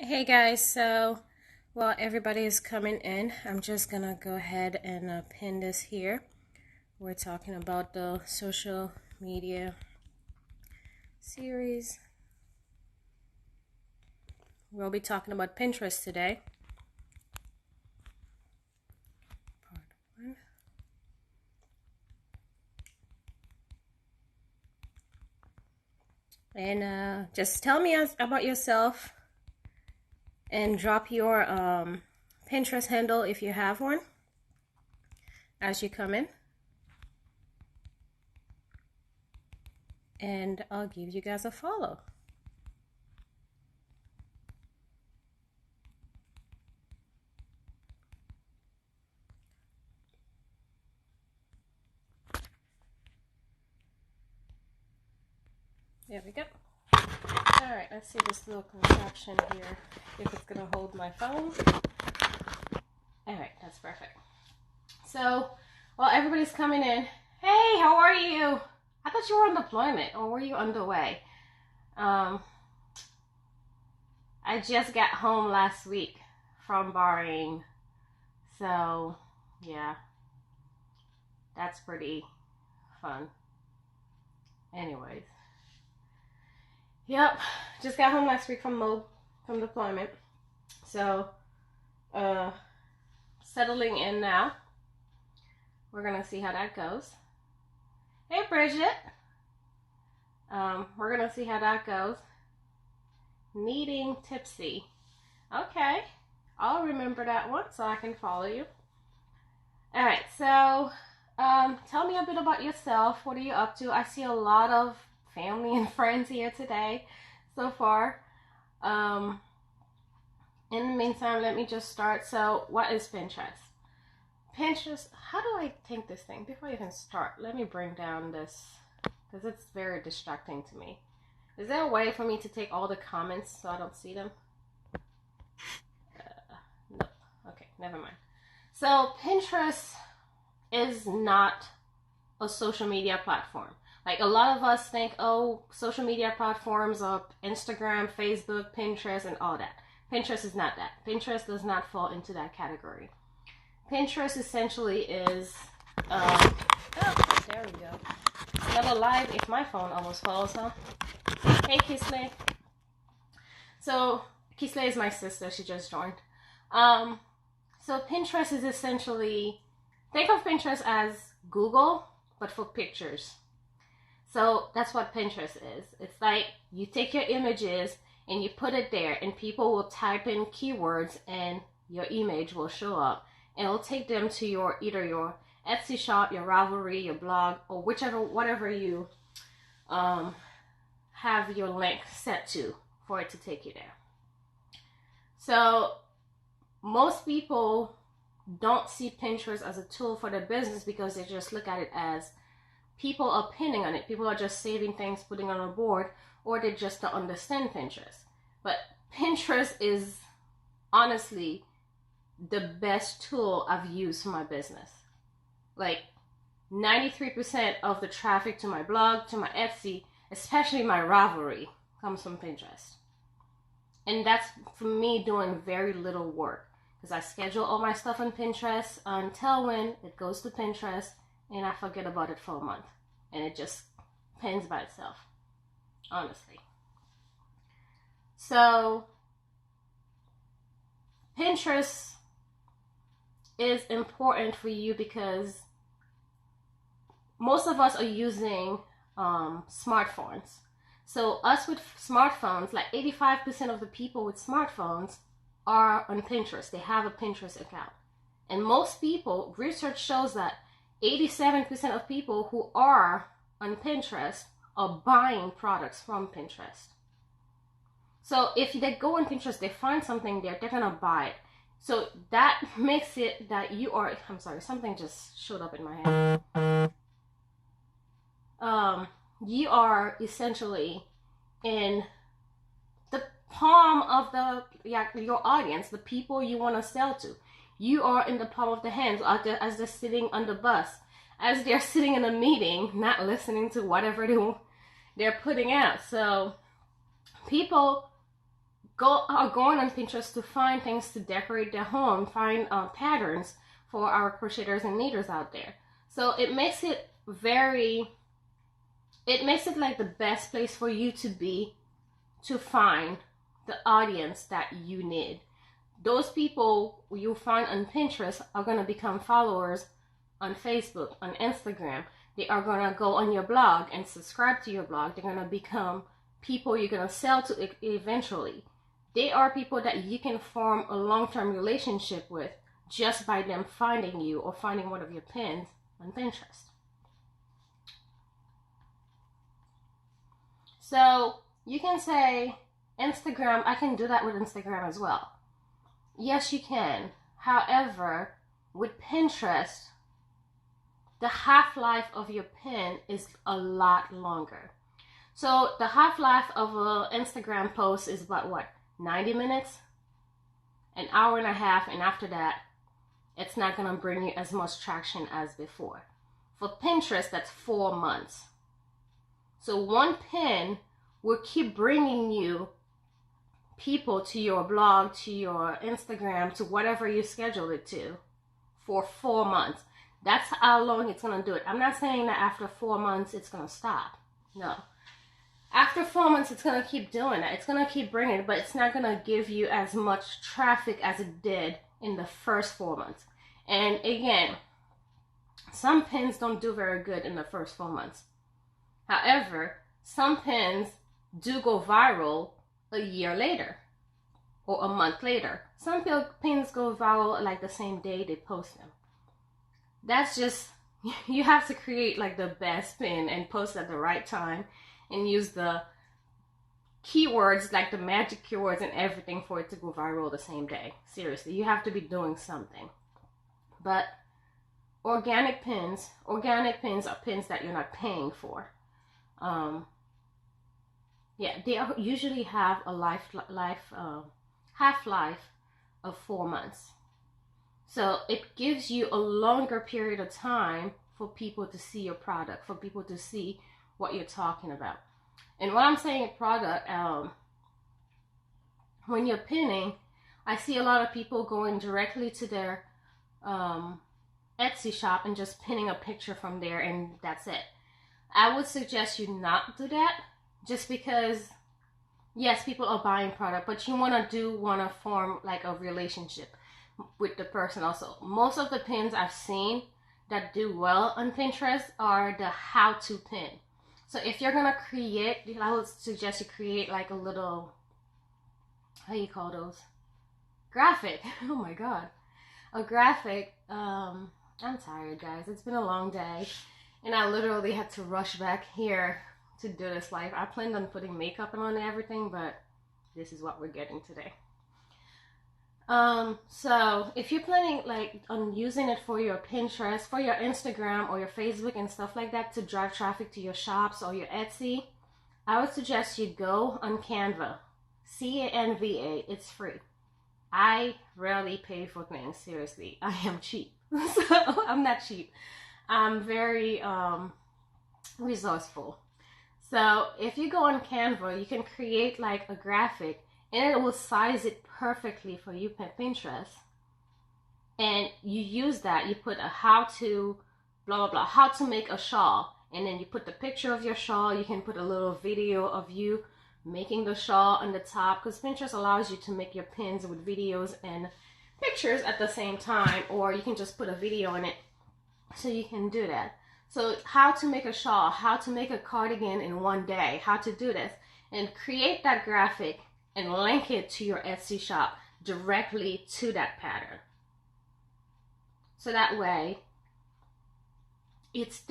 Hey guys, so while everybody is coming in, I'm just gonna go ahead and pin this here. We're talking about the social media series. We'll be talking about Pinterest today. Part one. And just tell me about yourself and drop your Pinterest handle if you have one as you come in. And I'll give you guys a follow. There we go. All right, let's see this little contraption here, if it's gonna hold my phone. All right, that's perfect. So, while everybody's coming in, hey, how are you? I thought you were on deployment, or were you underway? I just got home last week from Bahrain, so yeah, that's pretty fun. Anyways, yep, just got home last week from deployment, so settling in now. We're gonna see how that goes. Hey, Bridget. We're gonna see how that goes. Needing tipsy. Okay, I'll remember that one so I can follow you. All right, so tell me a bit about yourself. What are you up to? I see a lot of family and friends here today so far. In the meantime, let me just start. So, what is Pinterest? Pinterest, how do I think this thing? Before I even start, let me bring down this because it's very distracting to me. Is there a way for me to take all the comments so I don't see them? Nope. Okay, never mind. So Pinterest is not a social media platform. Like a lot of us think, oh, social media platforms are Instagram, Facebook, Pinterest, and all that. Pinterest is not that. Pinterest does not fall into that category. Pinterest essentially is, oh, there we go. Never live if my phone almost falls, huh? Hey, Kisley. So, Kisley is my sister. She just joined. So Pinterest is essentially, think of Pinterest as Google, but for pictures. So that's what Pinterest is. It's like you take your images and you put it there, and people will type in keywords and your image will show up. And it'll take them to either your Etsy shop, your Ravelry, your blog, or whatever you have your link set to for it to take you there. So most people don't see Pinterest as a tool for their business because they just look at it as people are pinning on it. People are just saving things, putting on a board, or they just don't understand Pinterest. But Pinterest is honestly the best tool I've used for my business. Like 93% of the traffic to my blog, to my Etsy, especially my Ravelry, comes from Pinterest. And that's for me doing very little work because I schedule all my stuff on Pinterest until when it goes to Pinterest and I forget about it for a month. And it just pins by itself, honestly. So Pinterest is important for you because most of us are using smartphones. So us with smartphones, like 85% of the people with smartphones are on Pinterest. They have a Pinterest account. And most people, research shows that 87% of people who are on Pinterest are buying products from Pinterest. So if they go on Pinterest, they find something there, they're gonna buy it. So that makes it that you are, I'm sorry, something just showed up in my hand. You are essentially in the palm of your audience, the people you want to sell to. You are in the palm of the hands as they're sitting on the bus, as they're sitting in a meeting, not listening to whatever they're putting out. So people are going on Pinterest to find things to decorate their home, find patterns for our crocheters and knitters out there. So it makes it like the best place for you to be, to find the audience that you need. Those people you find on Pinterest are going to become followers on Facebook, on Instagram. They are going to go on your blog and subscribe to your blog. They're going to become people you're going to sell to eventually. They are people that you can form a long-term relationship with just by them finding you or finding one of your pins on Pinterest. So you can say Instagram, I can do that with Instagram as well. Yes, you can. However, with Pinterest, the half-life of your pin is a lot longer. So the half-life of an Instagram post is about what? 90 minutes? An hour and a half, and after that, it's not going to bring you as much traction as before. For Pinterest, that's 4 months. So one pin will keep bringing you people to your blog, to your Instagram, to whatever you schedule it to for 4 months. That's how long it's going to do it. I'm not saying that after 4 months it's going to stop. No. After 4 months, it's going to keep doing that. It's going to keep bringing it, but it's not going to give you as much traffic as it did in the first 4 months. And again, some pins don't do very good in the first 4 months. However, some pins do go viral a year later or a month later. Some pins go viral like the same day they post them. That's just, you have to create like the best pin and post at the right time and use the keywords, like the magic keywords and everything for it to go viral the same day. Seriously, you have to be doing something. But organic pins are pins that you're not paying for. They usually have a half-life of 4 months. So it gives you a longer period of time for people to see your product, for people to see what you're talking about. And when I'm saying product, when you're pinning, I see a lot of people going directly to their Etsy shop and just pinning a picture from there, and that's it. I would suggest you not do that, just because, yes, people are buying product, but you want to form like a relationship with the person also. Most of the pins I've seen that do well on Pinterest are the how-to pin. So if you're gonna create, I would suggest you create like a little, how do you call those? Graphic. Oh my god. A graphic. I'm tired, guys. It's been a long day, and I literally had to rush back here to do this live. I planned on putting makeup on and everything, but this is what we're getting today. So if you're planning like on using it for your Pinterest, for your Instagram or your Facebook and stuff like that to drive traffic to your shops or your Etsy, I would suggest you go on Canva. Canva. It's free. I rarely pay for things, seriously. I am cheap. So I'm not cheap. I'm very resourceful. So if you go on Canva, you can create like a graphic and it will size it perfectly for you on Pinterest. And you use that, you put a how to, blah, blah, blah, how to make a shawl. And then you put the picture of your shawl. You can put a little video of you making the shawl on the top, because Pinterest allows you to make your pins with videos and pictures at the same time, or you can just put a video in it. So you can do that. So how to make a shawl, how to make a cardigan in one day, how to do this, and create that graphic and link it to your Etsy shop directly to that pattern. So that way, it's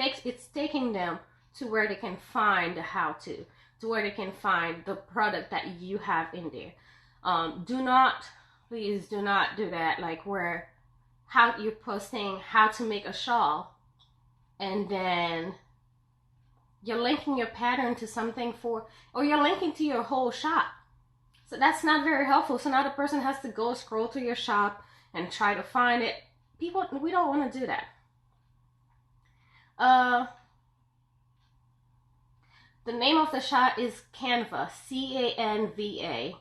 taking them to where they can find the how-to where they can find the product that you have in there. Please do not do that, like where you're posting how to make a shawl and then you're linking your pattern to something or you're linking to your whole shop. So that's not very helpful. So now the person has to go scroll through your shop and try to find it. People, we don't want to do that. The name of the shop is Canva, Canva.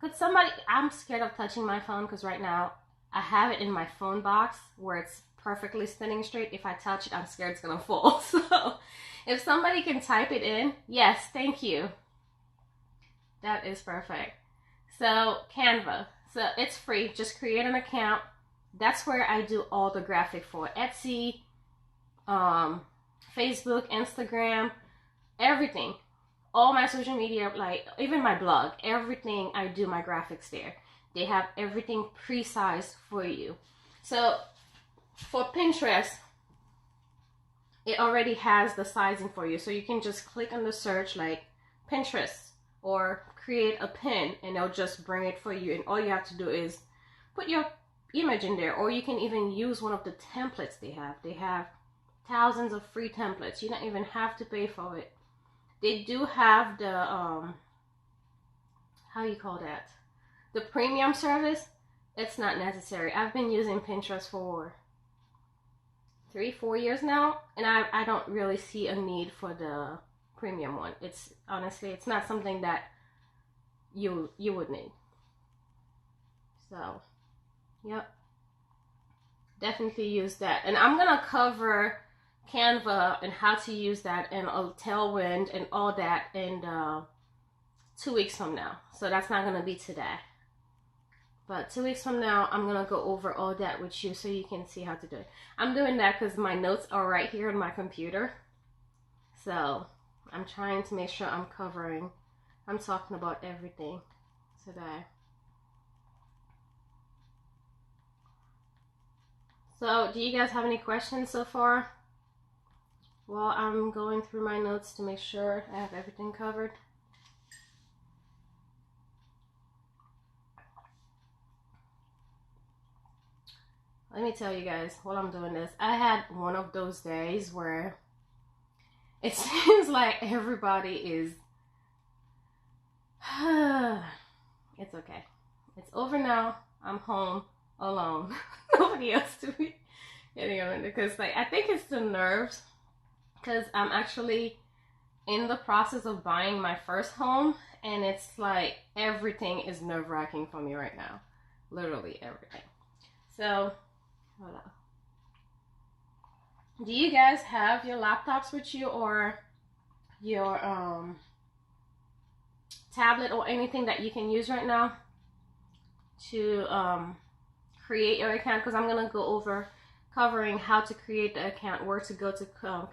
Could somebody, I'm scared of touching my phone because right now I have it in my phone box where it's perfectly spinning straight. If I touch it, I'm scared it's gonna fall. So if somebody can type it in, yes, thank you. That is perfect. So Canva, so it's free. Just create an account. That's where I do all the graphic for Etsy, Facebook, Instagram, everything. All my social media, like even my blog, everything I do my graphics there. They have everything pre-sized for you. So for Pinterest, it already has the sizing for you. So you can just click on the search like Pinterest or create a pin and they'll just bring it for you. And all you have to do is put your image in there, or you can even use one of the templates they have. They have thousands of free templates. You don't even have to pay for it. They do have the how you call that, the premium service. It's not necessary. I've been using Pinterest for 3-4 years now, and I don't really see a need for the premium one. It's honestly, it's not something that you would need. So yep, definitely use that. And I'm gonna cover Canva and how to use that and a Tailwind and all that in 2 weeks from now. So that's not gonna be today, but 2 weeks from now I'm gonna go over all that with you so you can see how to do it. I'm doing that because my notes are right here on my computer, so I'm trying to make sure I'm talking about everything today. So do you guys have any questions so far? Well, I'm going through my notes to make sure I have everything covered. Let me tell you guys, while I'm doing this, I had one of those days where it seems like everybody is... It's okay. It's over now. I'm home alone. Nobody else to be getting on it, because like I think it's the nerves, because I'm actually in the process of buying my first home, and it's like everything is nerve-wracking for me right now. Literally everything. So hold on. Do you guys have your laptops with you, or your tablet, or anything that you can use right now to create your account? Because I'm gonna go over covering how to create the account, where to go to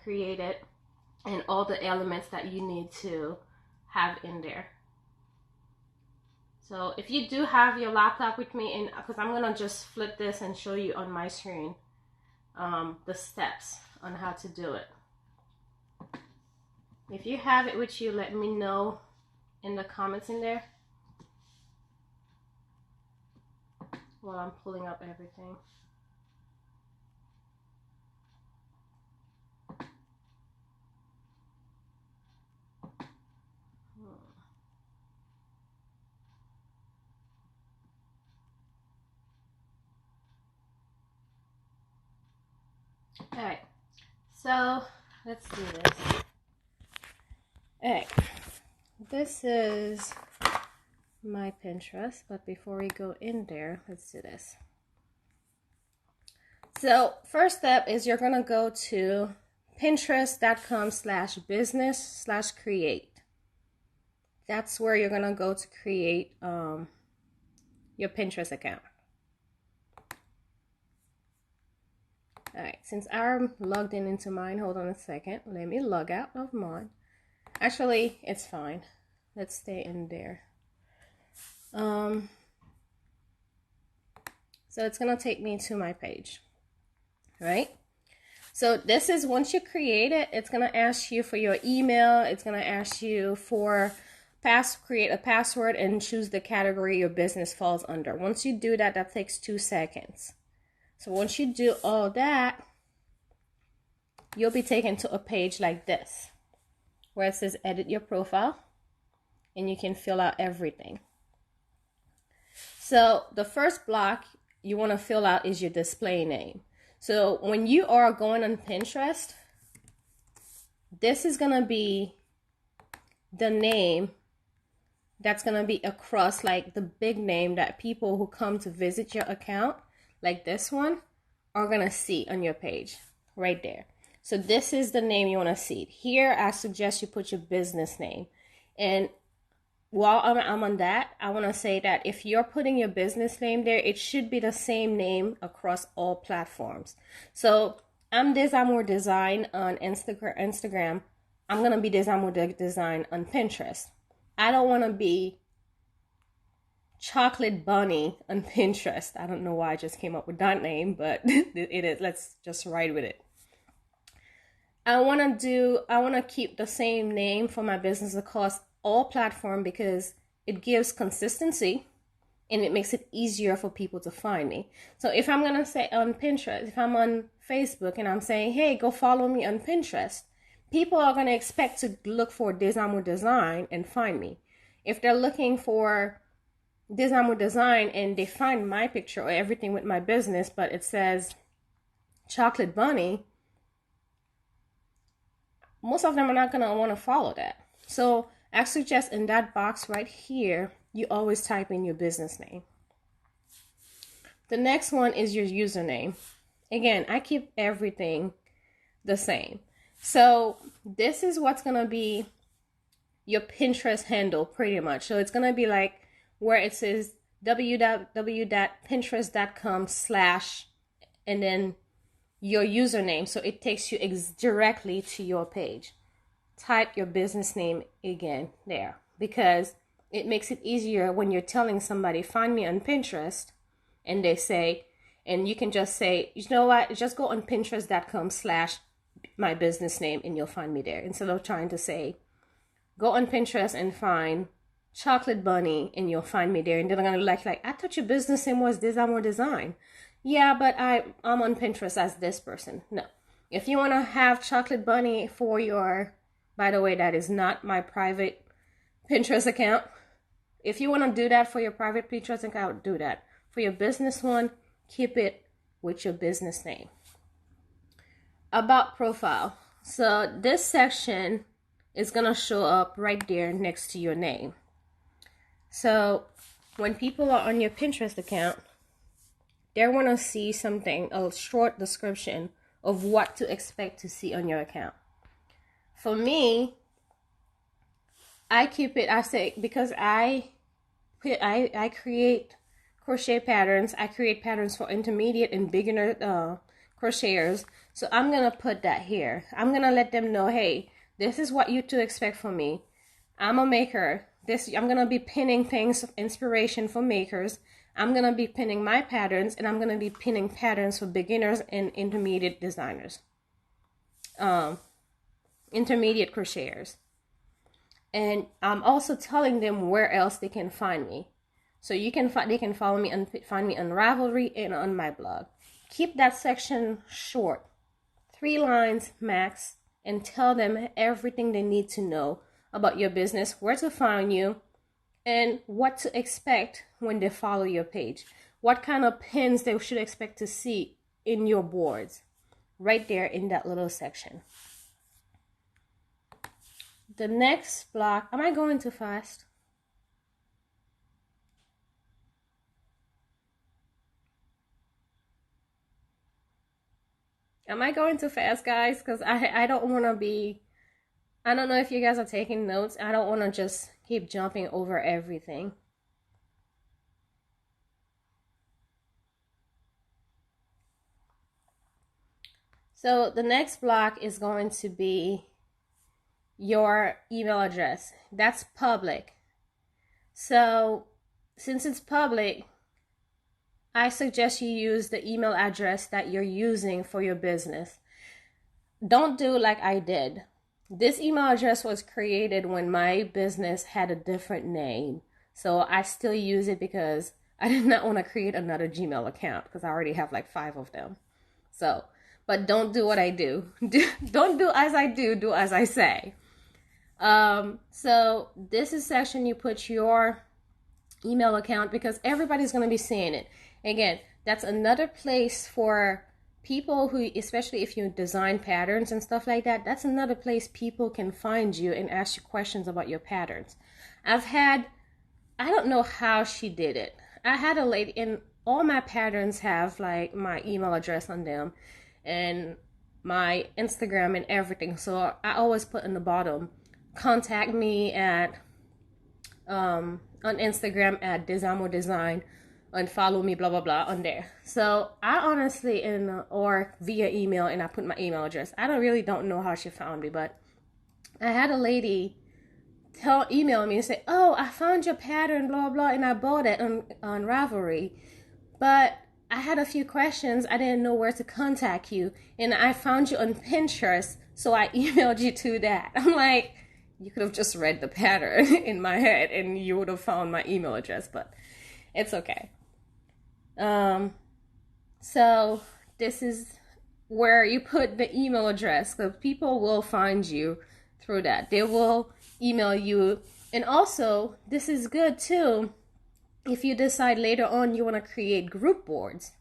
create it, and all the elements that you need to have in there. So if you do have your laptop with me, and because I'm gonna just flip this and show you on my screen the steps on how to do it. If you have it with you, let me know in the comments in there while I'm pulling up everything. Alright, so let's do this. Alright, this is my Pinterest, but before we go in there, let's do this. So first step is you're gonna go to pinterest.com/business/create. That's where you're gonna go to create your Pinterest account. Alright, since I'm logged into mine, hold on a second. Let me log out of mine. Actually, it's fine. Let's stay in there. So it's gonna take me to my page, right? So this is, once you create it, it's gonna ask you for your email. It's gonna ask you for create a password and choose the category your business falls under. Once you do that, that takes 2 seconds. So once you do all that, you'll be taken to a page like this, where it says edit your profile, and you can fill out everything. So the first block you want to fill out is your display name. So when you are going on Pinterest, this is going to be the name that's going to be across like the big name that people who come to visit your account, like this one, are going to see on your page right there. So this is the name you want to see. Here, I suggest you put your business name. And while I'm on that, I want to say that if you're putting your business name there, it should be the same name across all platforms. So I'm Desamore Design on Instagram. I'm going to be Desamore Design on Pinterest. I don't want to be Chocolate Bunny on Pinterest. I don't know why I just came up with that name, but it is. Let's just ride with it. I want to keep the same name for my business across all platforms because it gives consistency and it makes it easier for people to find me. So if I'm going to say on Pinterest, if I'm on Facebook and I'm saying, hey, go follow me on Pinterest, people are going to expect to look for Desamore Design and find me. If they're looking for Desamore Design and they find my picture or everything with my business, but it says Chocolate Bunny, most of them are not going to want to follow that. So I suggest in that box right here, you always type in your business name. The next one is your username. Again, I keep everything the same. So this is what's going to be your Pinterest handle pretty much. So it's going to be like where it says www.pinterest.com/ and then your username. So it takes you directly to your page. Type your business name again there because it makes it easier when you're telling somebody, find me on Pinterest, and they say, and you can just say, you know what, just go on pinterest.com/ my business name and you'll find me there. Instead of trying to say, go on Pinterest and find Chocolate Bunny and you'll find me there. And then I'm going to like, I thought your business name was Desamore Design. Yeah, but I'm on Pinterest as this person. No. If you want to have Chocolate Bunny for your, by the way, that is not my private Pinterest account. If you want to do that for your private Pinterest account, do that. For your business one, keep it with your business name. About profile. So this section is going to show up right there next to your name. So when people are on your Pinterest account, they want to see something, a short description of what to expect to see on your account. For me, I keep it, I say, because I create crochet patterns. I create patterns for intermediate and beginner crocheters. So I'm going to put that here. I'm going to let them know, hey, this is what you to expect from me. I'm a maker. I'm going to be pinning things of inspiration for makers. I'm going to be pinning my patterns, and I'm going to be pinning patterns for beginners and intermediate designers. Intermediate crocheters. And I'm also telling them where else they can find me. So they can follow me and find me on Ravelry and on my blog. Keep that section short, 3 lines max, and tell them everything they need to know about your business, where to find you, and what to expect when they follow your page. What kind of pins they should expect to see in your boards, right there in that little section. The next block, am I going too fast? Am I going too fast, guys? Because I don't want to be, I don't know if you guys are taking notes. I don't want to just keep jumping over everything. So the next block is going to be your email address. That's public. So since it's public, I suggest you use the email address that you're using for your business. Don't do like I did. This email address was created when my business had a different name. So I still use it because I did not want to create another Gmail account because I already have like 5 of them. So, but don't do what I do. Don't do as I do as I say. So this is section you put your email account because everybody's going to be seeing it. Again, that's another place for people who, especially if you design patterns and stuff like that, that's another place people can find you and ask you questions about your patterns. I've had I don't know how she did it. I had a lady, and all my patterns have like my email address on them and my Instagram and everything. So I always put in the bottom, contact me at on Instagram at Desamo Design and follow me, blah blah blah, on there. So I honestly, or via email, and I put my email address. I don't know how she found me, but I had a lady email me and say, "Oh, I found your pattern, blah blah," and I bought it on Ravelry, but I had a few questions. I didn't know where to contact you, and I found you on Pinterest, so I emailed you to that. I'm like, you could have just read the pattern in my head, and you would have found my email address, but it's okay. So this is where you put the email address, because people will find you through that. They will email you. And also, this is good too if you decide later on you want to create group boards.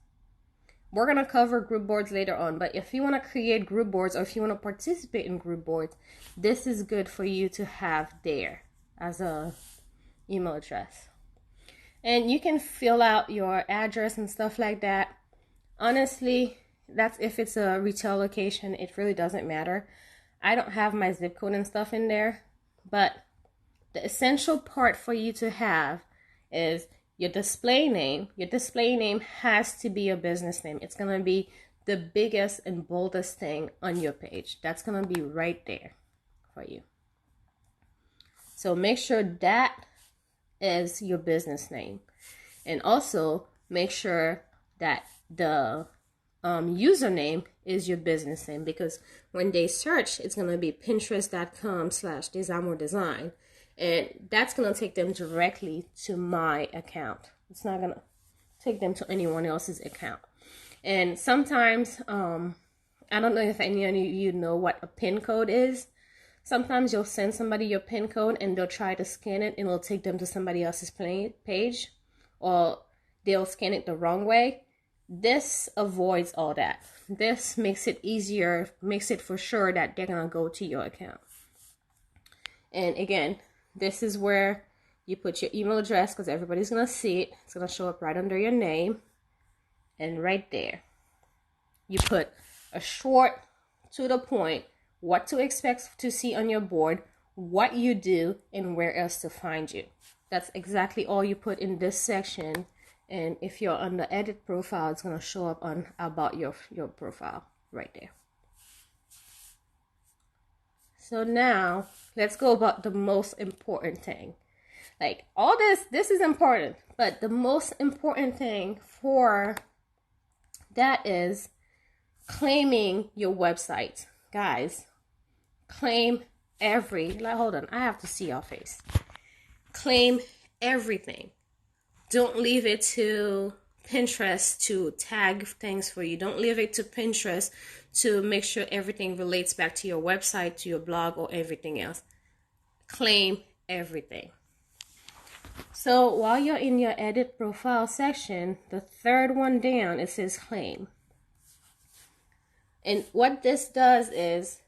We're going to cover group boards later on, but if you want to create group boards, or if you want to participate in group boards, this is good for you to have there as a email address. And you can fill out your address and stuff like that. Honestly, that's if it's a retail location, it really doesn't matter. I don't have my zip code and stuff in there, but the essential part for you to have is your display name. Your display name has to be your business name. It's going to be the biggest and boldest thing on your page. That's going to be right there for you. So make sure that is your business name. And also make sure that the username is your business name, because when they search, it's going to be pinterest.com/design, and that's going to take them directly to my account. It's not going to take them to anyone else's account. And sometimes, I don't know if any of you know what a PIN code is. Sometimes you'll send somebody your PIN code and they'll try to scan it, and it'll take them to somebody else's page, or they'll scan it the wrong way. This avoids all that. This makes it easier, makes it for sure that they're going to go to your account. And again, this is where you put your email address, because everybody's going to see it. It's going to show up right under your name. And right there, you put a short, to the point, what to expect to see on your board, what you do, and where else to find you. That's exactly all you put in this section. And if you're on the edit profile, it's going to show up on about your profile right there. So now let's go about the most important thing. Like, all this is important, but the most important thing for that is claiming your website. Guys, claim hold on, I have to see your face. Claim everything. Don't leave it to Pinterest to tag things for you. Don't leave it to Pinterest to make sure everything relates back to your website, to your blog, or everything else. Claim everything. So while you're in your edit profile section, the third one down, it says claim. And what this does is,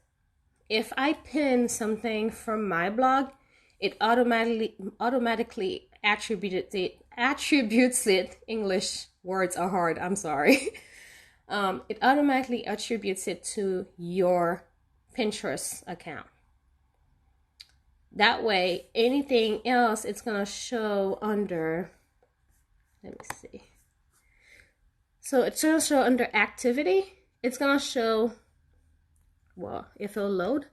if I pin something from my blog, it automatically attributes it. English words are hard, I'm sorry. It automatically attributes it to your Pinterest account. That way, anything else, it's going to show under, let me see. So it's going to show under activity. It's going to show, well, if it'll load,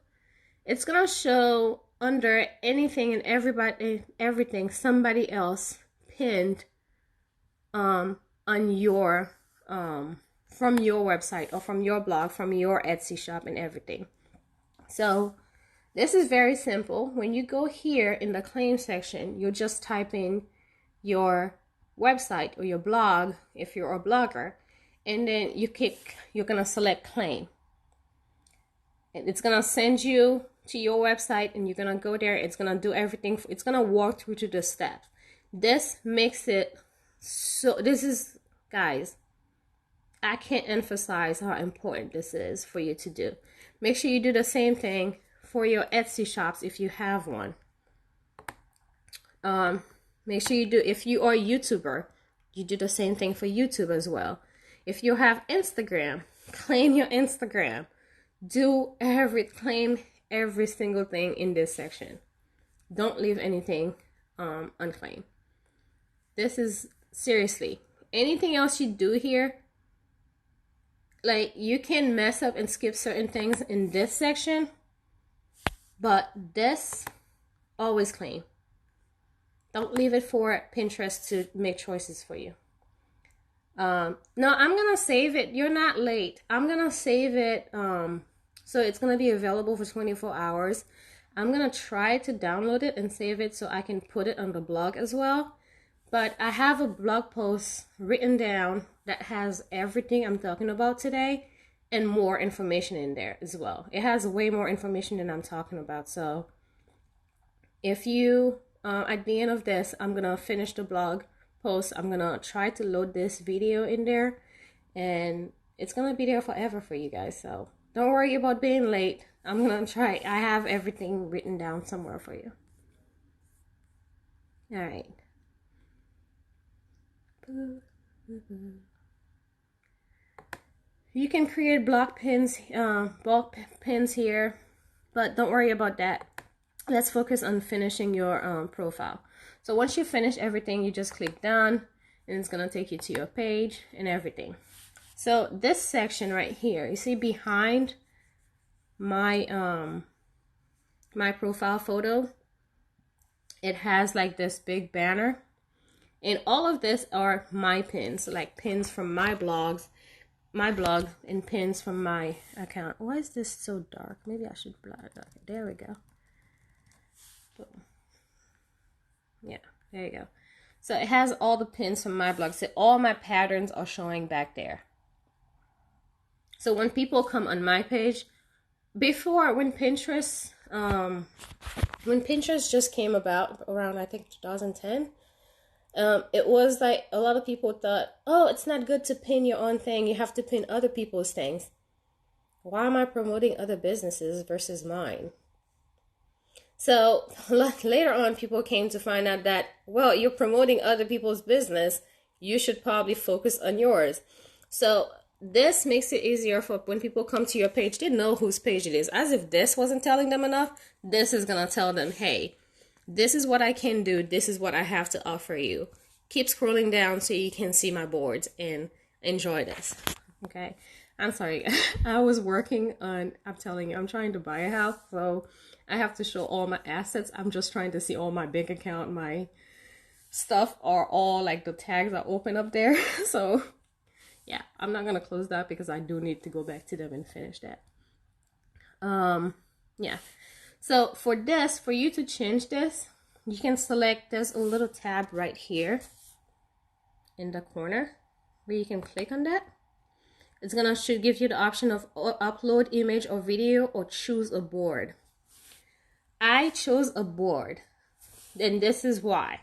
it's going to show under anything and everything somebody else pinned on your from your website, or from your blog, from your Etsy shop, and everything. So this is very simple. When you go here in the claim section, you'll just type in your website or your blog if you're a blogger, and then you're gonna select claim, and it's gonna send you to your website, and you're gonna go there. It's gonna do everything. It's gonna walk through to the steps. This makes it so, guys, I can't emphasize how important this is for you to do. Make sure you do the same thing for your Etsy shops if you have one. Make sure you do, if you are a YouTuber, you do the same thing for YouTube as well. If you have Instagram, claim your Instagram. Claim every single thing in this section. Don't leave anything unclaimed. This is seriously, anything else you do here, like you can mess up and skip certain things in this section, but this, always claim. Don't leave it for Pinterest to make choices for you. No, I'm gonna save it. You're not late. I'm gonna save it. So it's gonna be available for 24 hours. I'm gonna try to download it and save it so I can put it on the blog as well. But I have a blog post written down that has everything I'm talking about today and more information in there as well. It has way more information than I'm talking about. So if you, at the end of this, I'm gonna finish the blog post. I'm gonna try to load this video in there, and it's gonna be there forever for you guys. So don't worry about being late. I'm gonna try. I have everything written down somewhere for you. All right. You can create block pins here, but don't worry about that. Let's focus on finishing your profile. So once you finish everything, you just click done, and it's gonna take you to your page and everything. So this section right here, you see behind my my profile photo, it has like this big banner, and all of this are my pins, like pins from my blog, and pins from my account. Why is this so dark? Maybe I should blur it. Okay, there we go. Boom. Yeah, there you go. So it has all the pins from my blog. So all my patterns are showing back there. So when people come on my page, before, when Pinterest just came about around, I think 2010, it was like a lot of people thought, oh, it's not good to pin your own thing. You have to pin other people's things. Why am I promoting other businesses versus mine? So later on, people came to find out that, well, you're promoting other people's business. You should probably focus on yours. So this makes it easier for when people come to your page, they know whose page it is. As if this wasn't telling them enough, this is going to tell them, hey, this is what I can do. This is what I have to offer you. Keep scrolling down so you can see my boards and enjoy this. Okay. I'm sorry. I was working on, I'm telling you, I'm trying to buy a house. So I have to show all my assets. I'm just trying to see all my bank account, my stuff are all like the tags are open up there. So yeah, I'm not going to close that because I do need to go back to them and finish that. Yeah. So for this, for you to change this, you can select, there's a little tab right here in the corner where you can click on that. It's gonna should give you the option of upload image or video or choose a board. I chose a board, and this is why.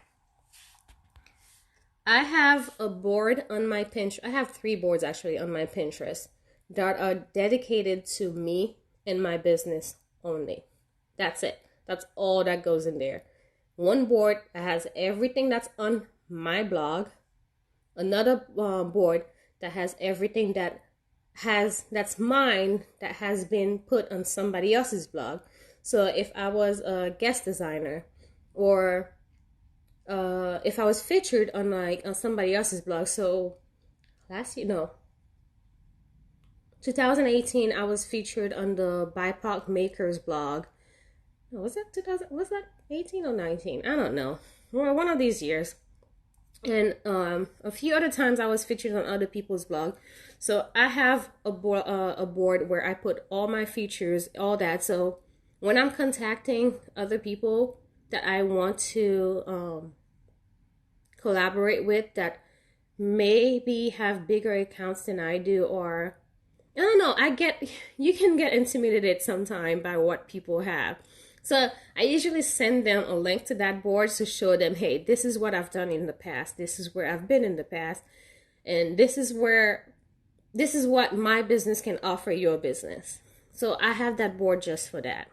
I have a board on my Pinterest. I have 3 boards actually on my Pinterest that are dedicated to me and my business only. That's it. That's all that goes in there. One board that has everything that's on my blog. Another board that has everything that's mine that has been put on somebody else's blog. So if I was a guest designer, or if I was featured on on somebody else's blog. So 2018 I was featured on the BIPOC Makers blog. Was that 18 or 19? I don't know. Well, one of these years. And a few other times I was featured on other people's blog. So I have a board where I put all my features, all that. So when I'm contacting other people that I want to collaborate with that maybe have bigger accounts than I do, or I don't know, you can get intimidated sometime by what people have. So I usually send them a link to that board to show them, hey, this is what I've done in the past. This is where I've been in the past. And this is what my business can offer your business. So I have that board just for that.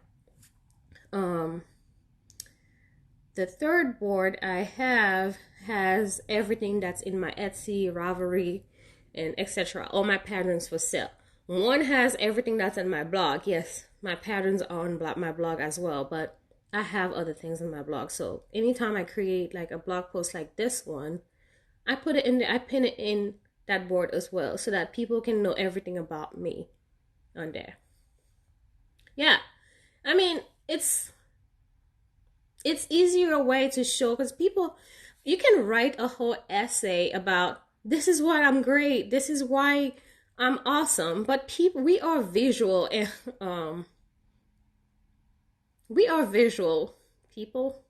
the third board I have has everything that's in my Etsy, Ravelry, and etc. All my patterns for sale. One has everything that's in my blog. Yes, my patterns are on my blog as well, but I have other things in my blog. So anytime I create like a blog post like this one, I put it in there, I pin it in that board as well so that people can know everything about me on there. Yeah, I mean, it's easier way to show, because people, you can write a whole essay about this is why I'm great, this is why I'm awesome, but people, we are visual and we are visual people.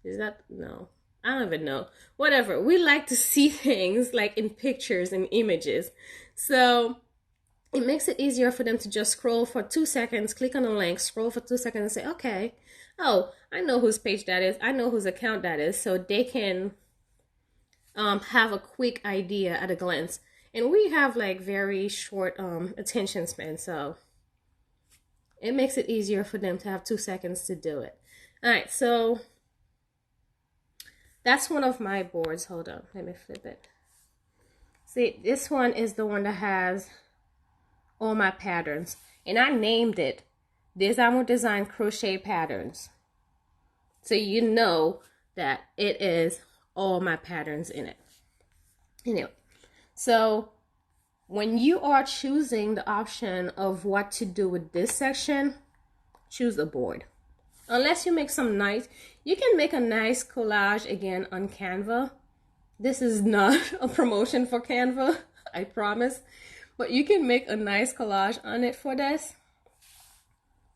Is that, no, I don't even know. Whatever, we like to see things like in pictures and images, so it makes it easier for them to just scroll for 2 seconds, click on a link, scroll for 2 seconds and say, okay, oh, I know whose page that is, I know whose account that is, so they can have a quick idea at a glance. And we have like very short attention span, so it makes it easier for them to have 2 seconds to do it. All right, so that's one of my boards. Hold on, let me flip it. See, this one is the one that has all my patterns, and I named it Des Amours Design Crochet Patterns, so you know that it is all my patterns in it. Anyway, so when you are choosing the option of what to do with this section, choose a board. Unless you make some nice, you can make a nice collage again on Canva. This is not a promotion for Canva, I promise, but you can make a nice collage on it for this.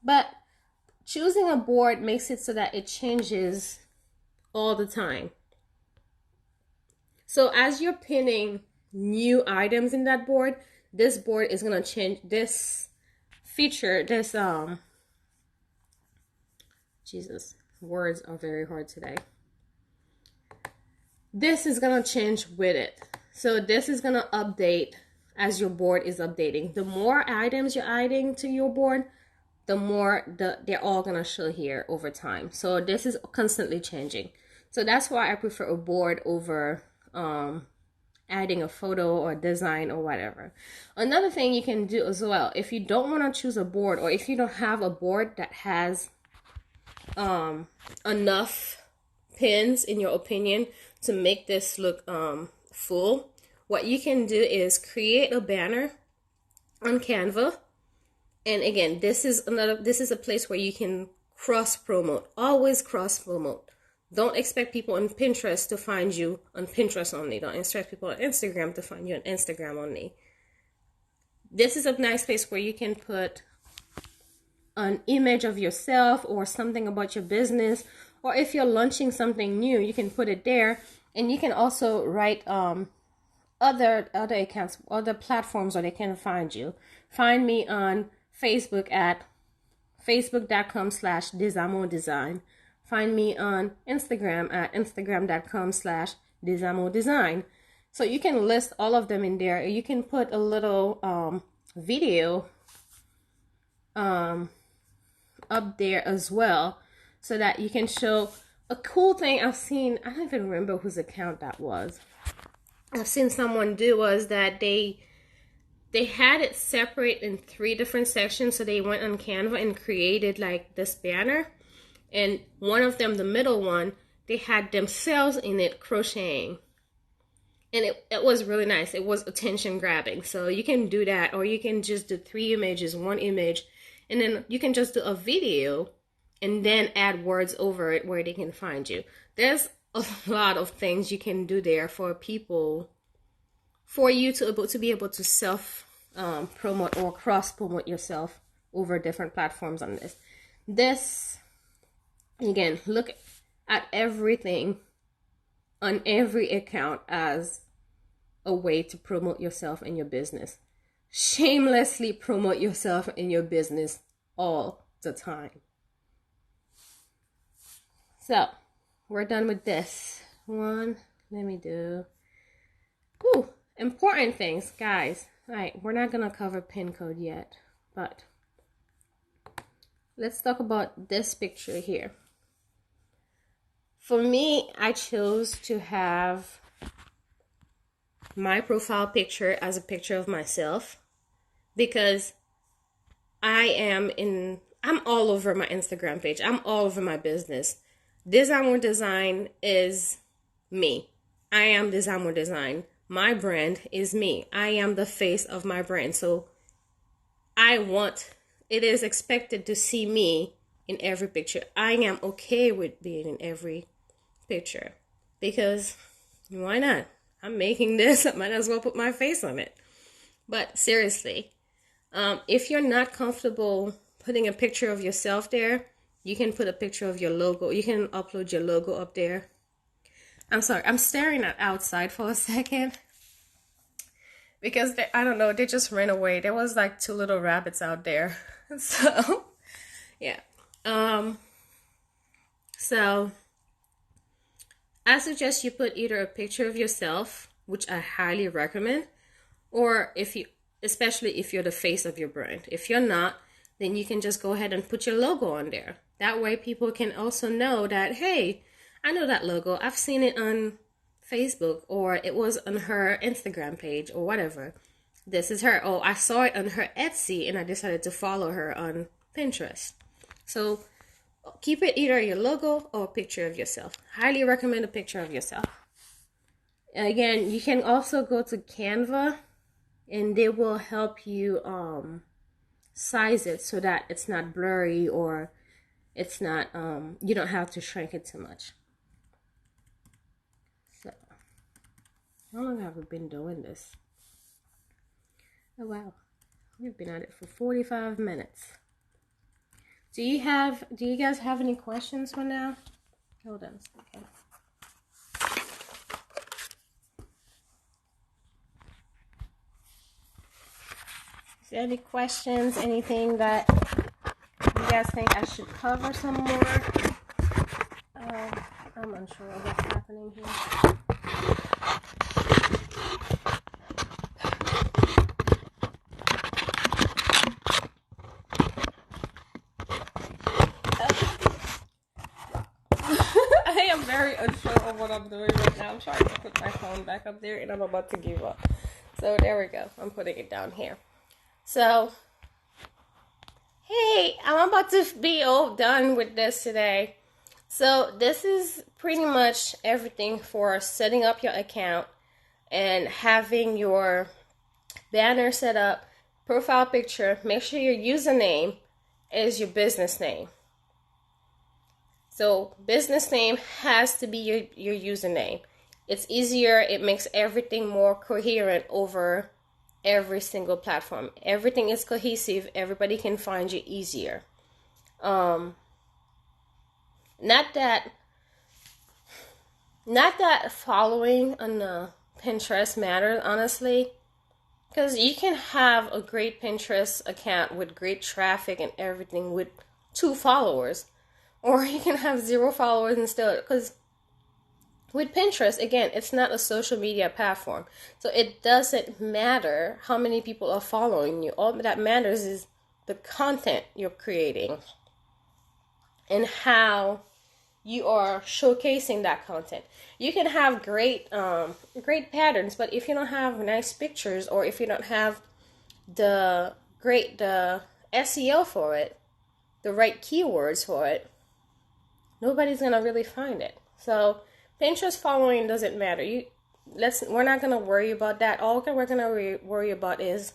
But choosing a board makes it so that it changes all the time. So as you're pinning new items in that board, this board is gonna change. This feature, this Jesus, words are very hard today. This is gonna change with it. So this is gonna update as your board is updating. The more items you're adding to your board, the more they're all gonna show here over time. So this is constantly changing. So that's why I prefer a board over adding a photo or design or whatever. Another thing you can do as well, if you don't want to choose a board, or if you don't have a board that has enough pins in your opinion to make this look full, what you can do is create a banner on Canva. And again, this is a place where you can cross promote. Always cross promote. Don't expect people on Pinterest to find you on Pinterest only. Don't expect people on Instagram to find you on Instagram only. This is a nice place where you can put an image of yourself or something about your business, or if you're launching something new, you can put it there. And you can also write other accounts, other platforms where they can find you. Find me on Facebook at facebook.com/desamoursdesign. Find me on Instagram at instagram.com/desamoursdesign. So you can list all of them in there. You can put a little video up there as well, so that you can show a cool thing I've seen. I don't even remember whose account that was. I've seen someone do was that they had it separate in 3 different sections. So they went on Canva and created like this banner. And one of them, the middle one, they had themselves in it crocheting. And it was really nice. It was attention grabbing. So you can do that, or you can just do 3 images, 1 image, and then you can just do a video and then add words over it where they can find you. There's a lot of things you can do there for people, for you to be able to self promote or cross promote yourself over different platforms on this. This, again, look at everything on every account as a way to promote yourself and your business. Shamelessly promote yourself and your business all the time. So we're done with this one. Let me do important things, guys. All right, we're not gonna cover pin code yet, but let's talk about this picture here. For me, I chose to have my profile picture as a picture of myself because I'm all over my Instagram page. I'm all over my business. Design with Design is me. I am Design with Design. My brand is me. I am the face of my brand. So it is expected to see me in every picture. I am okay with being in every picture because why not? I'm making this. I might as well put my face on it. But seriously, if you're not comfortable putting a picture of yourself there, you can put a picture of your logo. You can upload your logo up there. I'm sorry, I'm staring at outside for a second because I don't know, they just ran away. There was like two little rabbits out there. So, yeah. So I suggest you put either a picture of yourself, which I highly recommend, or especially if you're the face of your brand. If you're not, then you can just go ahead and put your logo on there. That way people can also know that, hey, I know that logo. I've seen it on Facebook, or it was on her Instagram page, or whatever. This is her. Oh, I saw it on her Etsy and I decided to follow her on Pinterest. So keep it either your logo or a picture of yourself. Highly recommend a picture of yourself. Again, you can also go to Canva and they will help you size it so that it's not blurry or it's not you don't have to shrink it too much. So how long have we been doing this? Oh wow, we've been at it for 45 minutes. Do you guys have any questions for now? Hold on a second. Is there any questions? Anything that you guys think I should cover some more? I'm unsure of what's happening here. I am very unsure of what I'm doing right now. I'm trying to put my phone back up there and I'm about to give up. So there we go. I'm putting it down here. So, hey, I'm about to be all done with this today. So this is pretty much everything for setting up your account and having your banner set up, profile picture. Make sure your username is your business name. So business name has to be your username. It's easier. It makes everything more coherent over every single platform. Everything is cohesive. Everybody can find you easier. Not that following on Pinterest matters, honestly, because you can have a great Pinterest account with great traffic and everything with 2 followers, or you can have 0 followers and still, because with Pinterest, again, it's not a social media platform, so it doesn't matter how many people are following you. All that matters is the content you're creating and how you are showcasing that content. You can have great patterns, but if you don't have nice pictures, or if you don't have the SEO for it, the right keywords for it, nobody's gonna really find it. So Pinterest following doesn't matter. We're not gonna worry about that. All we're gonna worry about is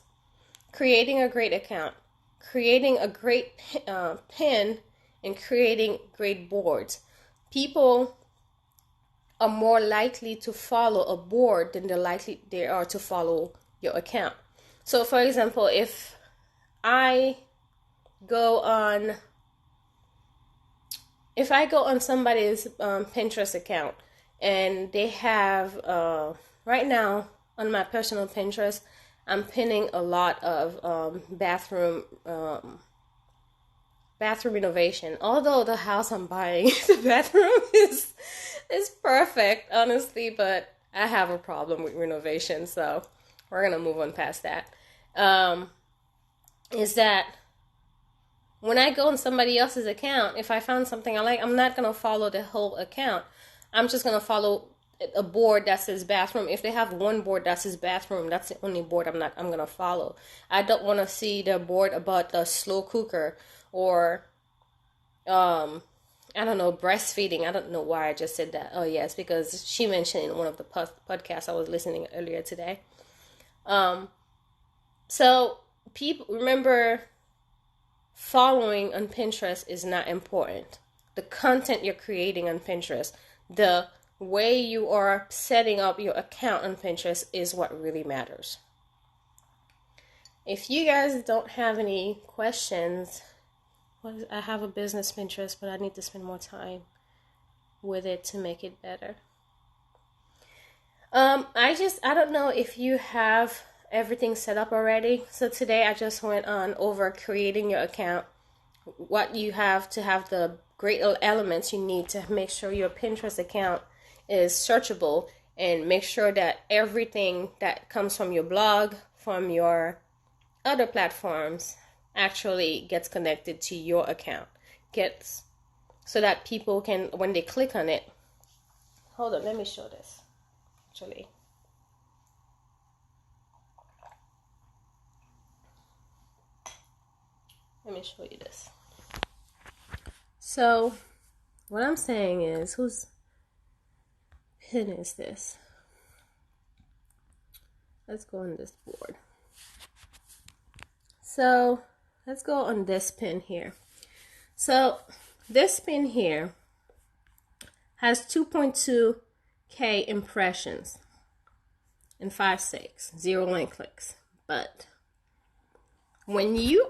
creating a great account, creating a great pin, and creating great boards. People are more likely to follow a board than they are to follow your account. So for example, if I go on somebody's Pinterest account and they have right now on my personal Pinterest, I'm pinning a lot of bathroom renovation. Although the house I'm buying, the bathroom is perfect, honestly, but I have a problem with renovation, so we're gonna move on past that. Is that when I go on somebody else's account, if I found something I like, I'm not gonna follow the whole account. I'm just going to follow a board that says bathroom. If they have one board that says bathroom, that's the only board I'm going to follow. I don't want to see the board about the slow cooker or I don't know, breastfeeding. I don't know why I just said that. Oh yes, because she mentioned in one of the podcasts I was listening earlier today. So people remember, following on Pinterest is not important. The content you're creating on Pinterest, the way you are setting up your account on Pinterest is what really matters. If you guys don't have any questions, I have a business Pinterest, but I need to spend more time with it to make it better. I don't know if you have everything set up already. So today I just went on over creating your account, what you have to have the great elements you need to make sure your Pinterest account is searchable, and make sure that everything that comes from your blog, from your other platforms, actually gets connected to your account, so that people can, when they click on it, hold on, let me show this actually. Let me show you this. So what I'm saying is, whose pin is this? Let's go on this board. So let's go on this pin here. So this pin here has 2.2K impressions and 0 link clicks. But when you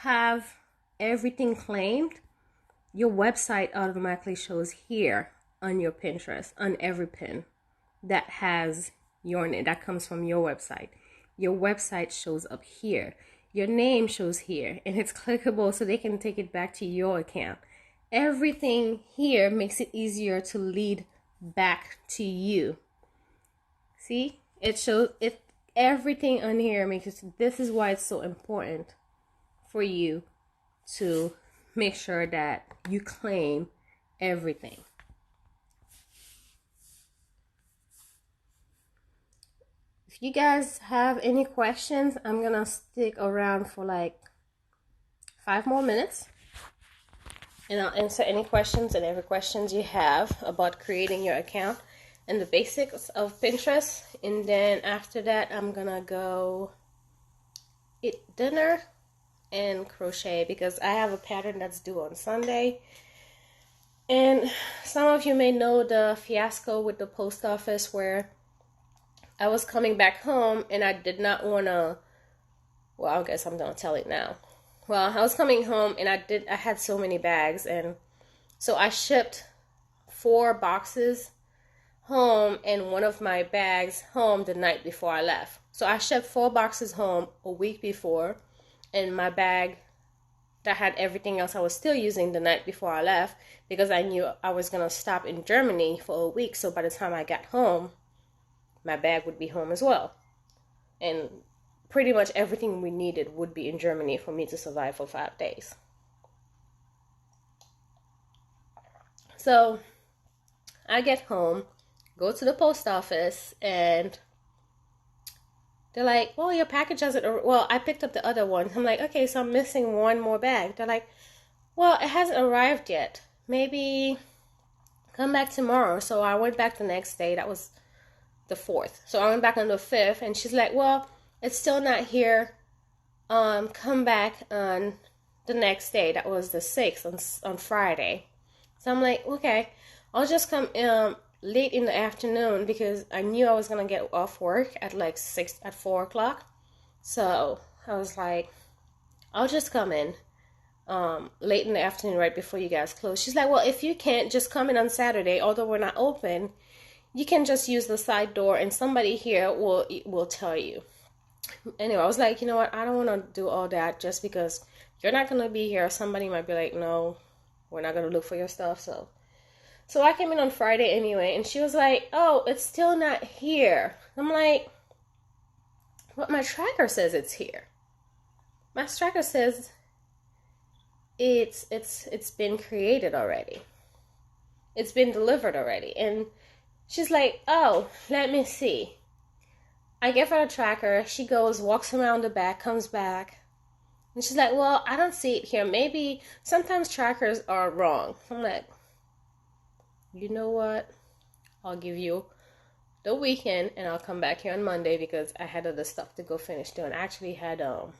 have everything claimed, your website automatically shows here on your Pinterest, on every pin that has your name, that comes from your website. Your website shows up here. Your name shows here, and it's clickable so they can take it back to your account. Everything here makes it easier to lead back to you. See? It shows it. Everything on here makes it. This is why it's so important for you to make sure that you claim everything. If you guys have any questions, I'm gonna stick around for like 5 more minutes, and I'll answer any questions and every questions you have about creating your account and the basics of Pinterest. And then after that, I'm gonna go eat dinner and crochet, because I have a pattern that's due on Sunday. And some of you may know the fiasco with the post office, where I was coming back home and I did not want to, well, I guess I'm going to tell it now. Well, I was coming home and I had so many bags, and so I shipped 4 boxes home and one of my bags home the night before I left. So I shipped 4 boxes home a week before, and my bag that had everything else I was still using the night before I left, because I knew I was going to stop in Germany for a week. So by the time I got home, my bag would be home as well. And pretty much everything we needed would be in Germany for me to survive for 5 days. So I get home, go to the post office, and they're like, well, your package hasn't, well, I picked up the other one. I'm like, okay, so I'm missing one more bag. They're like, well, it hasn't arrived yet. Maybe come back tomorrow. So I went back the next day. That was the 4th. So I went back on the 5th, and she's like, well, it's still not here. Come back on the next day. That was the 6th, on Friday. So I'm like, okay, I'll just come late in the afternoon, because I knew I was gonna get off work at like 4 o'clock. So I was like, I'll just come in late in the afternoon, right before you guys close. She's like, well, if you can't, just come in on Saturday, although we're not open. You can just use the side door, and somebody here will tell you. Anyway, I was like, you know what? I don't want to do all that just because you're not going to be here. Somebody might be like, no, we're not going to look for your stuff. So I came in on Friday anyway, and she was like, oh, it's still not here. I'm like, but my tracker says it's here. My tracker says it's been created already. it's been delivered already. And she's like, oh, let me see. I give her a tracker. She goes, walks around the back, comes back. And she's like, well, I don't see it here. Maybe sometimes trackers are wrong. I'm like, you know what? I'll give you the weekend and I'll come back here on Monday because I had other stuff to go finish doing. I actually had to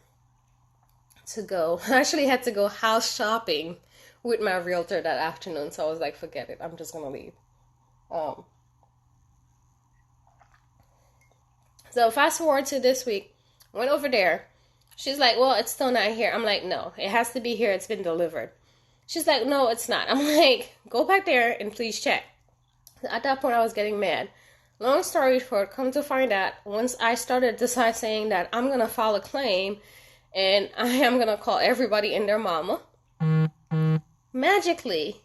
go house shopping with my realtor that afternoon. So I was like, forget it. I'm just gonna leave. So fast forward to this week, went over there. She's like, well, it's still not here. I'm like, no, it has to be here. It's been delivered. She's like, no, it's not. I'm like, go back there and please check. At that point, I was getting mad. Long story short, come to find out, once I started decide saying that I'm going to file a claim and I am going to call everybody and their mama, magically,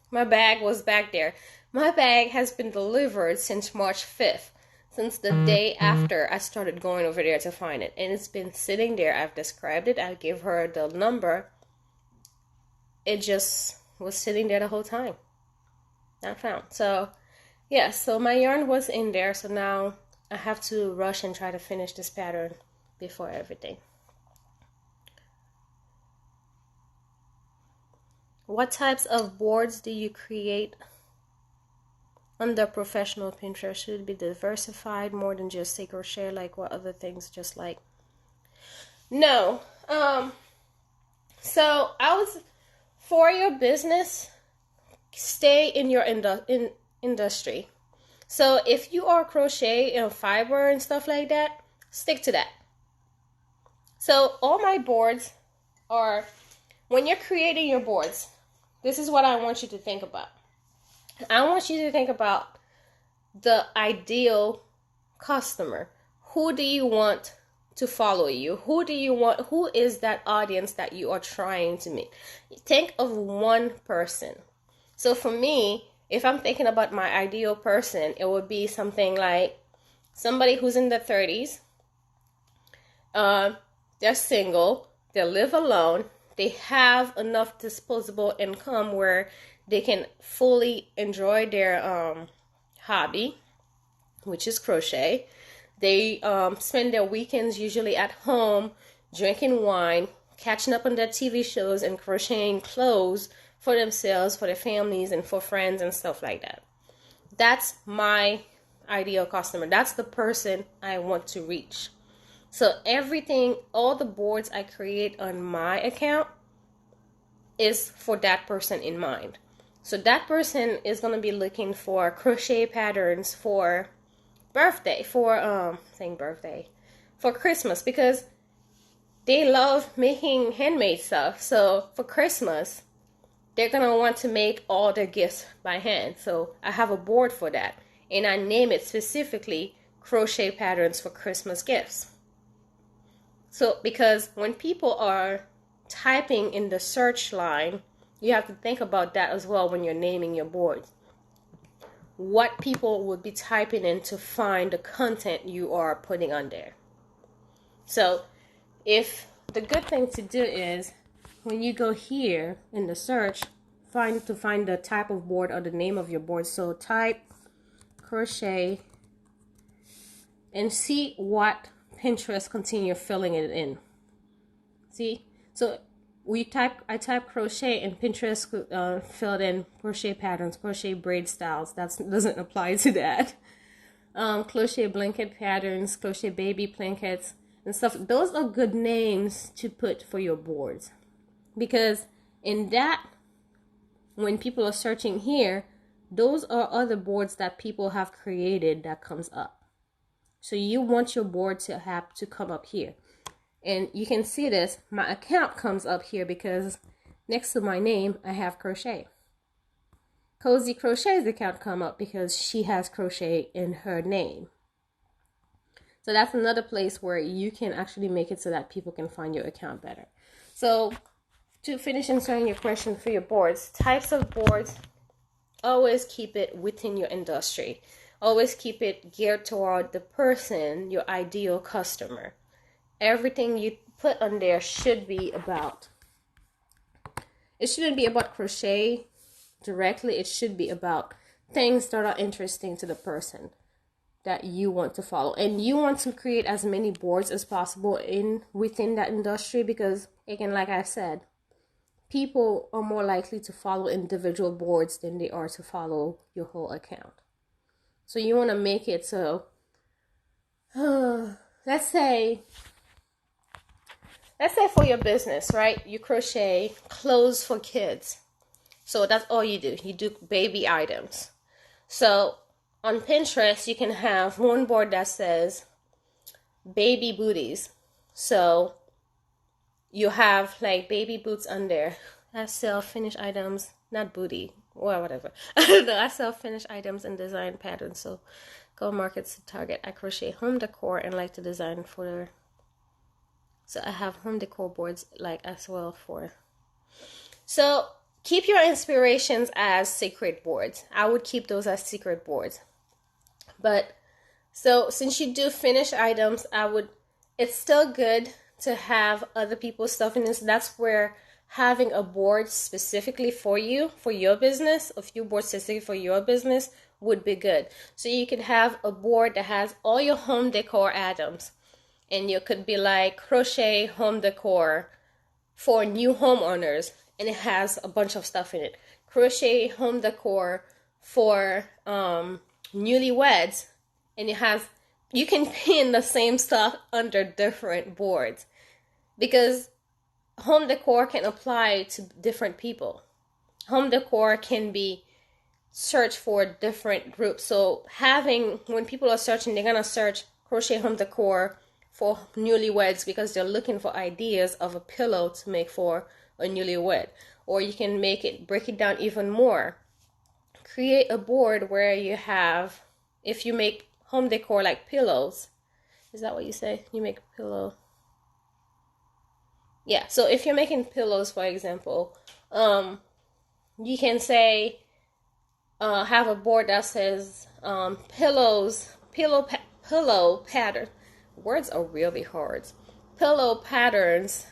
my bag was back there. My bag has been delivered since March 5th. Since the day after I started going over there to find it. And it's been sitting there. I've described it. I gave her the number. It just was sitting there the whole time. Not found. So, yeah. So my yarn was in there. So now I have to rush and try to finish this pattern before everything. What types of boards do you create under professional Pinterest? Should it be diversified more than just say crochet? Like what other things just like? No. So I was, for your business, stay in your industry. So if you are crochet and fiber and stuff like that, stick to that. So all my boards are, when you're creating your boards, this is what I want you to think about. I want you to think about the ideal customer. Who do you want to follow you? Who is that audience that you are trying to meet? Think of one person. So for me, if I'm thinking about my ideal person, it would be something like somebody who's in their 30s. They're single. They live alone. They have enough disposable income where they can fully enjoy their hobby, which is crochet. They spend their weekends usually at home, drinking wine, catching up on their TV shows, and crocheting clothes for themselves, for their families, and for friends and stuff like that. That's my ideal customer. That's the person I want to reach. So everything, all the boards I create on my account is for that person in mind. So that person is going to be looking for crochet patterns for birthday, for Christmas, because they love making handmade stuff. So for Christmas, they're going to want to make all their gifts by hand. So I have a board for that. And I name it specifically crochet patterns for Christmas gifts. So because when people are typing in the search line, you have to think about that as well when you're naming your board. What people would be typing in to find the content you are putting on there. So if the good thing to do is when you go here in the search, find the type of board or the name of your board. So type crochet and see what Pinterest continue filling it in. See? So I type crochet and Pinterest filled in crochet patterns, crochet braid styles. That doesn't apply to that. Crochet blanket patterns, crochet baby blankets and stuff. Those are good names to put for your boards. Because in that, when people are searching here, those are other boards that people have created that comes up. So you want your board to have to come up here. And you can see this, my account comes up here because next to my name, I have crochet. Cozy Crochet's account come up because she has crochet in her name. So that's another place where you can actually make it so that people can find your account better. So to finish answering your question for your boards, types of boards, always keep it within your industry. Always keep it geared toward the person, your ideal customer. Everything you put on there should be about, it shouldn't be about crochet directly. It should be about things that are interesting to the person that you want to follow, and you want to create as many boards as possible within that industry, because again, like I said, people are more likely to follow individual boards than they are to follow your whole account. So you want to make it so let's say for your business, right, you crochet clothes for kids, so that's all you do. You do baby items. So on Pinterest, you can have one board that says baby booties. So you have like baby boots on there. I sell finished items, not booty, or whatever. I sell finished items and design patterns. So go market to Target. I crochet home decor and like to design for. So I have home decor boards like as well for. So keep your inspirations as secret boards. I would keep those as secret boards. But so since you do finished items, it's still good to have other people's stuff in this. That's where having a board specifically for you, for your business, a few boards specifically for your business would be good. So you could have a board that has all your home decor items, and you could be like crochet home decor for new homeowners, and it has a bunch of stuff in it. Crochet home decor for newlyweds, and you can pin the same stuff under different boards, because home decor can apply to different people. Home decor can be searched for different groups. So when people are searching, they're going to search crochet home decor for newlyweds because they're looking for ideas of a pillow to make for a newlywed. Or you can break it down even more. Create a board where you have, if you make home decor like pillows, is that what you say? You make a pillow. Yeah, so if you're making pillows, for example, you can say, have a board that says pillow pattern. Words are really hard. Pillow patterns.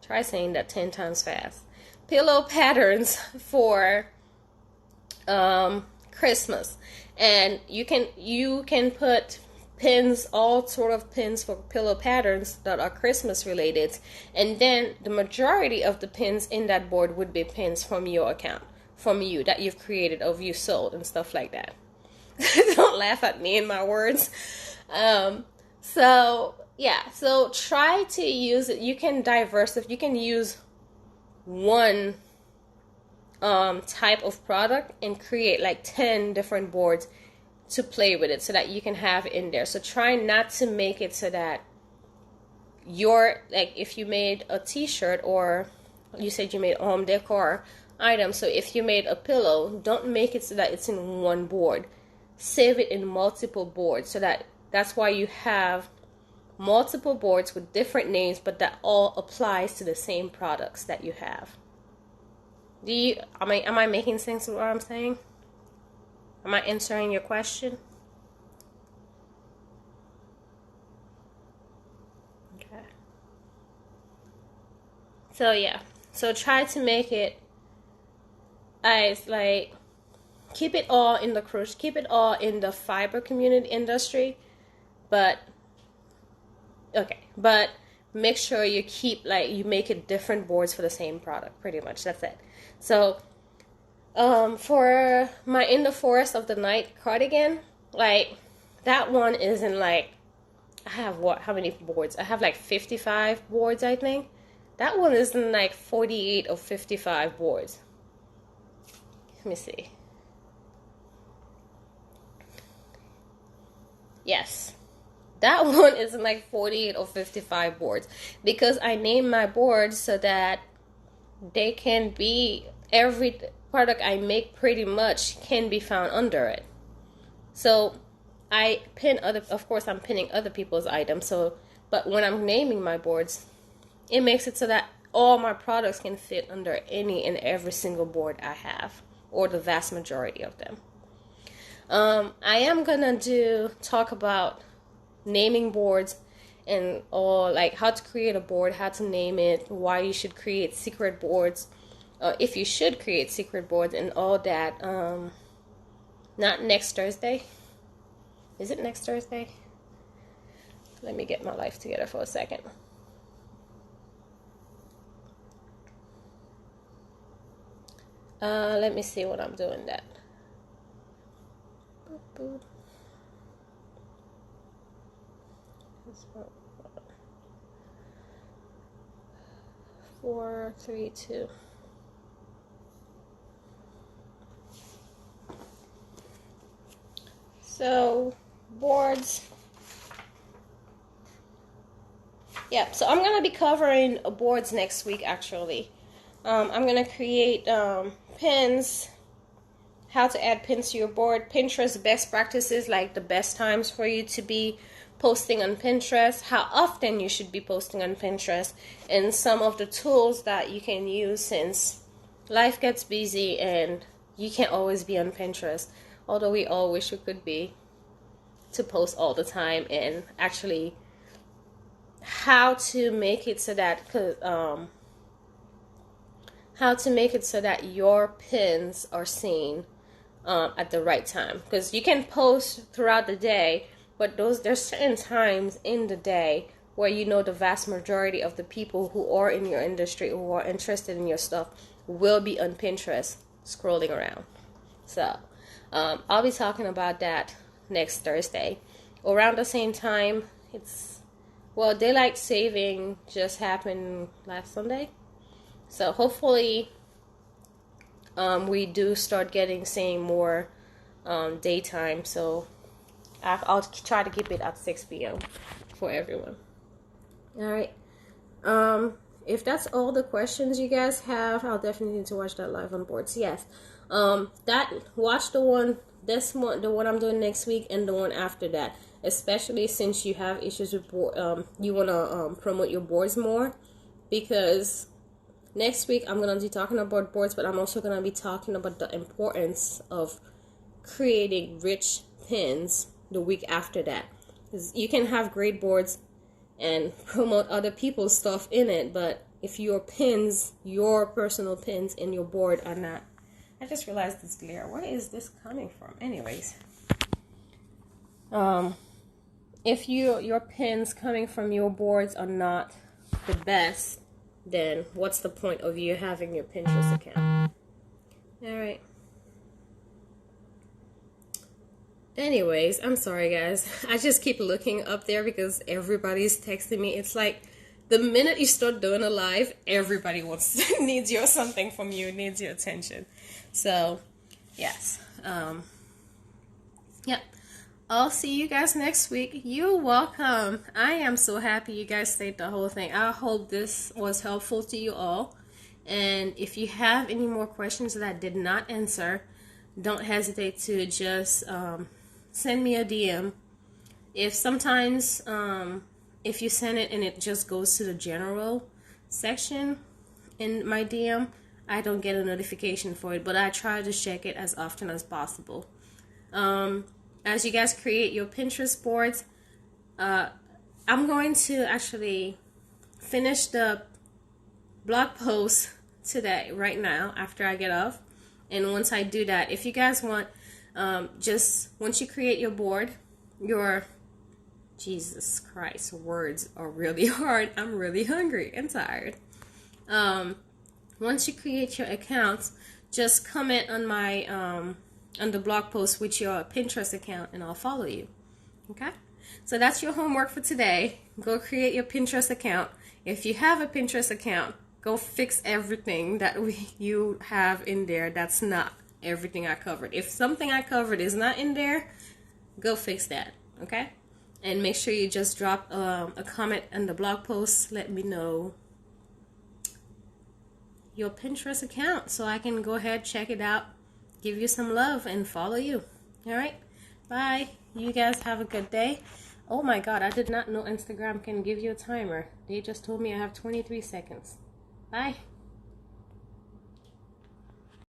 Try saying that 10 times fast. Pillow patterns for Christmas, and you can put pins, all sort of pins for pillow patterns that are Christmas related, and then the majority of the pins in that board would be pins from your account, from you, that you've created or you sold and stuff like that. Don't laugh at me and my words. So try to use it. You can diversify. You can use one type of product and create like 10 different boards to play with it so that you can have in there. So try not to make it so that if you made a t-shirt, or you said you made a home decor item, so if you made a pillow, don't make it so that it's in one board. Save it in multiple boards, so that's why you have multiple boards with different names, but that all applies to the same products that you have. Am I making sense of what I'm saying? Am I answering your question? Okay. So yeah. So try to make it as like, keep it all in the fiber community industry, but make sure you you make it different boards for the same product. Pretty much that's it. So for my In the Forest of the Night cardigan, like that one isn't like, I have how many boards? I have like 55 boards, I think. That one isn't like 48 or 55 boards. Let me see. Yes. That one isn't like 48 or 55 boards, because I name my boards so that they can be, every product I make pretty much can be found under it. So I pin of course I'm pinning other people's items, but when I'm naming my boards, it makes it so that all my products can fit under any and every single board I have, or the vast majority of them. I am gonna talk about naming boards and all, like how to create a board, how to name it, why you should create secret boards if you should create secret boards and all that, not next Thursday. Is it next Thursday? Let me get my life together for a second. Let me see when I'm doing that. Boop, boop. 4, 3, 2. So boards. Yep. So I'm gonna be covering boards next week. Actually, I'm gonna create pins. How to add pins to your board. Pinterest best practices, like the best times for you to be posting on Pinterest, how often you should be posting on Pinterest, and some of the tools that you can use since life gets busy and you can't always be on Pinterest, although we all wish we could be, to post all the time. And actually how to make it so that your pins are seen at the right time, because you can post throughout the day, but there's certain times in the day where you know the vast majority of the people who are in your industry, who are interested in your stuff, will be on Pinterest scrolling around. So I'll be talking about that next Thursday around the same time. Daylight saving just happened last Sunday, so hopefully we do start seeing more daytime. So I'll try to keep it at 6 p.m. for everyone. All right. If that's all the questions you guys have, I'll definitely need to watch that live on boards. Yes. Watch the one this month, the one I'm doing next week, and the one after that. Especially since you have issues with you wanna promote your boards more, because next week I'm gonna be talking about boards, but I'm also gonna be talking about the importance of creating rich pins the week after that. Because you can have great boards and promote other people's stuff in it, but if your pins, your personal pins in your board are not, I just realized this glare. Where is this coming from? Anyways, if your pins coming from your boards are not the best, then what's the point of you having your Pinterest account? All right. Anyways, I'm sorry guys. I just keep looking up there because everybody's texting me. It's like the minute you start doing a live, everybody needs something from you, needs your attention. So, yes. Yeah. I'll see you guys next week. You're welcome. I am so happy you guys stayed the whole thing. I hope this was helpful to you all. And if you have any more questions that I did not answer, don't hesitate to just send me a DM. If sometimes if you send it and it just goes to the general section in my DM, I don't get a notification for it, but I try to check it as often as possible. As you guys create your Pinterest boards, I'm going to actually finish the blog post today, right now, after I get off. And once I do that, if you guys want, just once you create your board, Jesus Christ, words are really hard. I'm really hungry and tired. Once you create your accounts, just comment on my on the blog post with your Pinterest account, and I'll follow you. Okay? So that's your homework for today. Go create your Pinterest account. If you have a Pinterest account, go fix everything that you have in there that's not everything I covered. If something I covered is not in there, go fix that. Okay? And make sure you just drop a comment on the blog post. Let me know your Pinterest account so I can go ahead, check it out, give you some love, and follow you. All right? Bye. You guys have a good day. Oh my God, I did not know Instagram can give you a timer. They just told me I have 23 seconds. Bye.